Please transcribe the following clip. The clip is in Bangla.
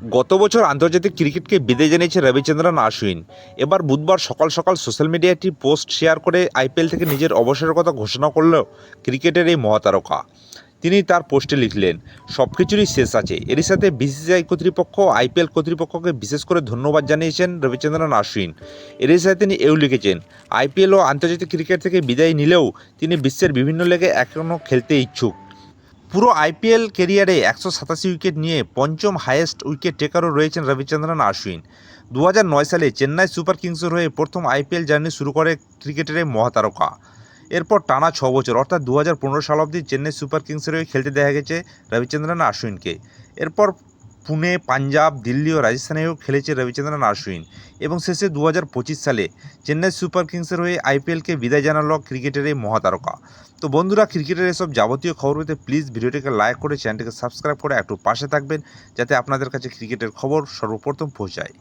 গত বছর আন্তর্জাতিক ক্রিকেটকে বিদায় জানিয়েছে রবিচন্দ্রন অশ্বিন। এবার বুধবার সকাল সকাল সোশ্যাল মিডিয়ায় একটি পোস্ট শেয়ার করে আইপিএল থেকে নিজের অবসরের কথা ঘোষণা করল ক্রিকেটের এই মহাতারকা। তিনি তার পোস্টে লিখলেন, সব কিছুরই শেষ আছে। এরই সাথে বিসিসিআই কর্তৃপক্ষ আইপিএল কর্তৃপক্ষকে বিশেষ করে ধন্যবাদ জানিয়েছেন রবিচন্দ্রন অশ্বিন। এরই সাথে তিনি এও লিখেছেন, আইপিএল ও আন্তর্জাতিক ক্রিকেট থেকে বিদায় নিলেও তিনি বিশ্বের বিভিন্ন লেগে এখনও খেলতে ইচ্ছুক। পুরো আইপিএল ক্যারিয়ারে 187 উইকেট নিয়ে পঞ্চম হাইয়েস্ট উইকেট টেকারও রয়েছেন রবিচন্দ্রন অশ্বিন। 2009 সালে চেন্নাই সুপার কিংসের হয়ে প্রথম আইপিএল জার্নি শুরু করে ক্রিকেটের এই মহাতারকা। এরপর টানা 6 বছর অর্থাৎ 2015 সাল অবধি চেন্নাই সুপার কিংসের হয়ে খেলতে দেখা গেছে রবিচন্দ্রন অশ্বিনকে। এরপর পুনে, পাঞ্জাব, দিল্লি ও রাজস্থানেও খেলেছে রবিচন্দ্রন অশ্বিন এবং শেষে 2025 সালে চেন্নাই সুপার কিংসের হয়ে আইপিএলকে বিদায় জানালো ক্রিকেটের এই মহাতারকা। তো বন্ধুরা, ক্রিকেটের এসব যাবতীয় খবর পেতে প্লিজ ভিডিওটিকে লাইক করে চ্যানেলটিকে সাবস্ক্রাইব করে একটু পাশে থাকবেন, যাতে আপনাদের কাছে ক্রিকেটের খবর সর্বপ্রথম পৌঁছায়।